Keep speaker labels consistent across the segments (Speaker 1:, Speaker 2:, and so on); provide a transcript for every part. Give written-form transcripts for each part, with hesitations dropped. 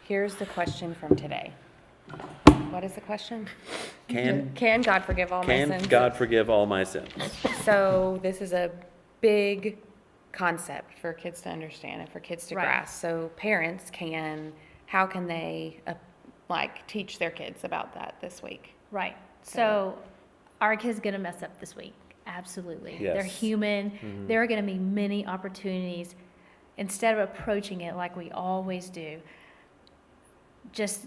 Speaker 1: Here's the question from today. What is the question?
Speaker 2: Can
Speaker 1: God forgive all my sins?
Speaker 2: God forgive all my sins?
Speaker 1: So this is a big concept for kids to understand and for kids to
Speaker 3: Right.
Speaker 1: grasp. So parents how can they teach their kids about that this week?
Speaker 3: Right. So our kid's going to mess up this week. Absolutely.
Speaker 2: Yes.
Speaker 3: They're human. There are going to be many opportunities. Instead of approaching it like we always do, just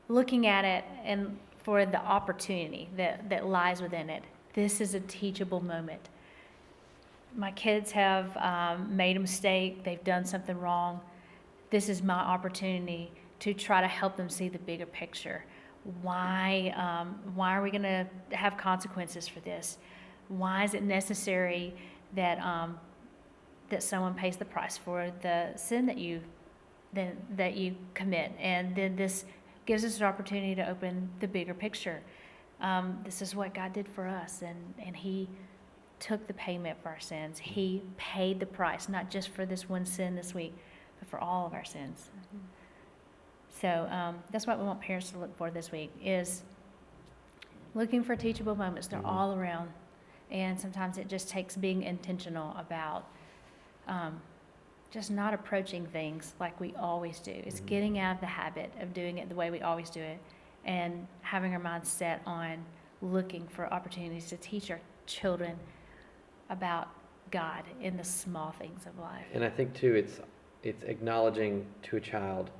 Speaker 3: looking at it and for the opportunity that lies within it. This is a teachable moment. My kids have made a mistake. They've done something wrong. This is my opportunity to try to help them see the bigger picture. Why are we going to have consequences for this? Why is it necessary that that someone pays the price for the sin that you commit? And then this gives us an opportunity to open the bigger picture. This is what God did for us, and He took the payment for our sins. He paid the price, not just for this one sin this week, but for all of our sins. So that's what we want parents to look for this week, is looking for teachable moments. They're all around. And sometimes it just takes being intentional about just not approaching things like we always do. It's getting out of the habit of doing it the way we always do it and having our minds set on looking for opportunities to teach our children about God in the small things of life.
Speaker 4: And I think too, it's acknowledging to a child,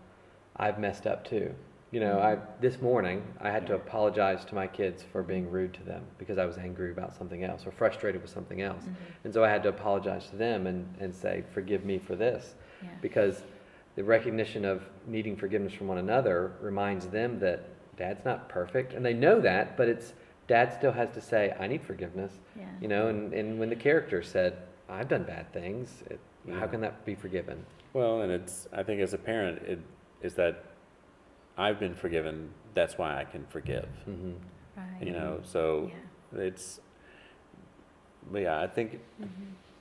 Speaker 4: I've messed up too. You know, this morning I had to apologize to my kids for being rude to them because I was angry about something else or frustrated with something else. And so I had to apologize to them and say, forgive me for this.
Speaker 3: Yeah.
Speaker 4: Because the recognition of needing forgiveness from one another reminds them that Dad's not perfect. And they know that, but Dad still has to say, I need forgiveness.
Speaker 3: Yeah.
Speaker 4: You know, and when the character said, I've done bad things, how can that be forgiven?
Speaker 2: Well, and I think as a parent, it is that I've been forgiven, that's why I can forgive.
Speaker 3: Right.
Speaker 2: You know, so
Speaker 3: Yeah.
Speaker 2: but yeah, I think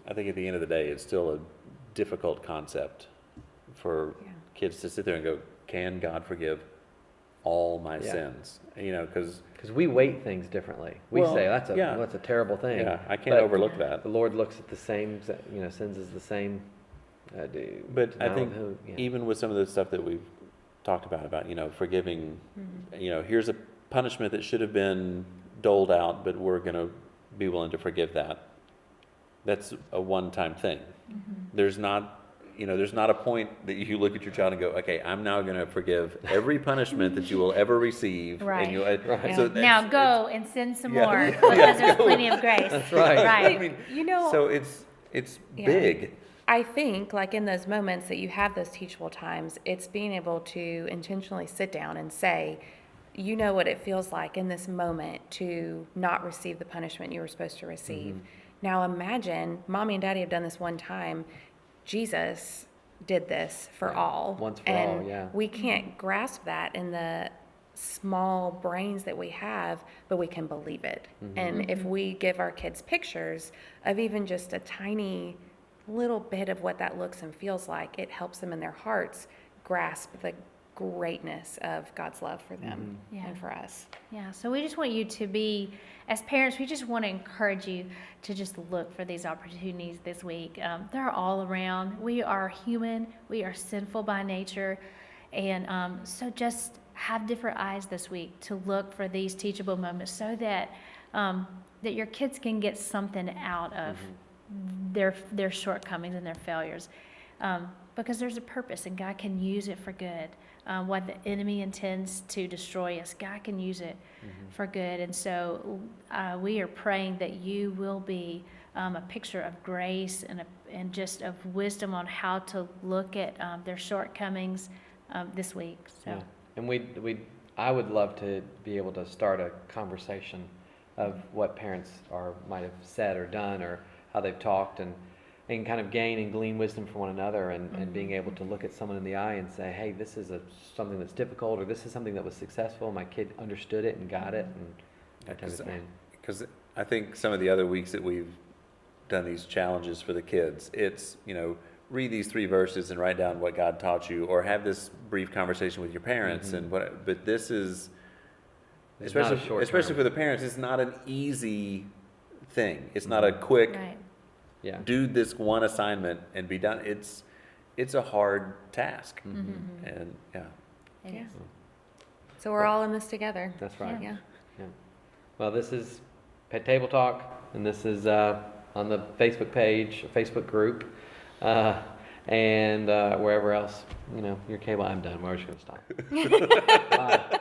Speaker 2: at the end of the day, it's still a difficult concept for kids to sit there and go, can God forgive all my sins? You know, because
Speaker 4: we weight things differently. We say that's a terrible thing.
Speaker 2: Yeah, I can't
Speaker 4: But
Speaker 2: overlook that.
Speaker 4: The Lord looks at the same, sins as the same.
Speaker 2: But I think even with some of the stuff that we've talked about, forgiving, here's a punishment that should have been doled out, but we're going to be willing to forgive that. That's a one-time thing. There's not a point that you look at your child and go, okay, I'm now going to forgive every punishment that you will ever receive.
Speaker 3: Right.
Speaker 2: And
Speaker 1: Right.
Speaker 2: So
Speaker 3: Now go and sin some
Speaker 2: Yeah.
Speaker 3: more because there's plenty of grace.
Speaker 4: That's right.
Speaker 3: Right.
Speaker 2: I mean,
Speaker 1: So
Speaker 2: so it's big.
Speaker 1: I think in those moments that you have those teachable times, it's being able to intentionally sit down and say, you know what it feels like in this moment to not receive the punishment you were supposed to receive. Now imagine, Mommy and Daddy have done this one time. Jesus did this for all.
Speaker 4: Once for
Speaker 1: and
Speaker 4: all, yeah.
Speaker 1: We can't grasp that in the small brains that we have, but we can believe it. And if we give our kids pictures of even just a tiny little bit of what that looks and feels like, it helps them in their hearts grasp the greatness of God's love for them and for us.
Speaker 3: Yeah, so we just want you to be, as parents, we just want to encourage you to just look for these opportunities this week. They're all around. We are human. We are sinful by nature. And so just have different eyes this week to look for these teachable moments so that that your kids can get something out of their shortcomings and their failures. Because there's a purpose and God can use it for good. What the enemy intends to destroy us, God can use it for good. And so we are praying that you will be a picture of grace and just of wisdom on how to look at their shortcomings this week. So.
Speaker 4: Yeah. And I would love to be able to start a conversation of what parents might have said or done or how they've talked and kind of gain and glean wisdom from one another and being able to look at someone in the eye and say, hey, this is something that's difficult or this is something that was successful. My kid understood it and got it and that type of thing.
Speaker 2: Because I think some of the other weeks that we've done these challenges for the kids, it's, read these 3 verses and write down what God taught you, or have this brief conversation with your parents, and but this is,
Speaker 4: It's not a short
Speaker 2: especially
Speaker 4: term.
Speaker 2: for the parents, it's not an easy thing. It's not a quick,
Speaker 3: Right.
Speaker 4: Yeah.
Speaker 2: do this one assignment and be done. It's a hard task,
Speaker 3: Mm-hmm.
Speaker 2: and yeah.
Speaker 3: It
Speaker 1: Yeah.
Speaker 3: is.
Speaker 1: So we're all in this together.
Speaker 4: That's right.
Speaker 1: Yeah.
Speaker 4: Yeah. Well, this is Pet Table Talk, and this is on the Facebook page, Facebook group, and wherever else, your cable. I'm done. We're just going to stop. Bye.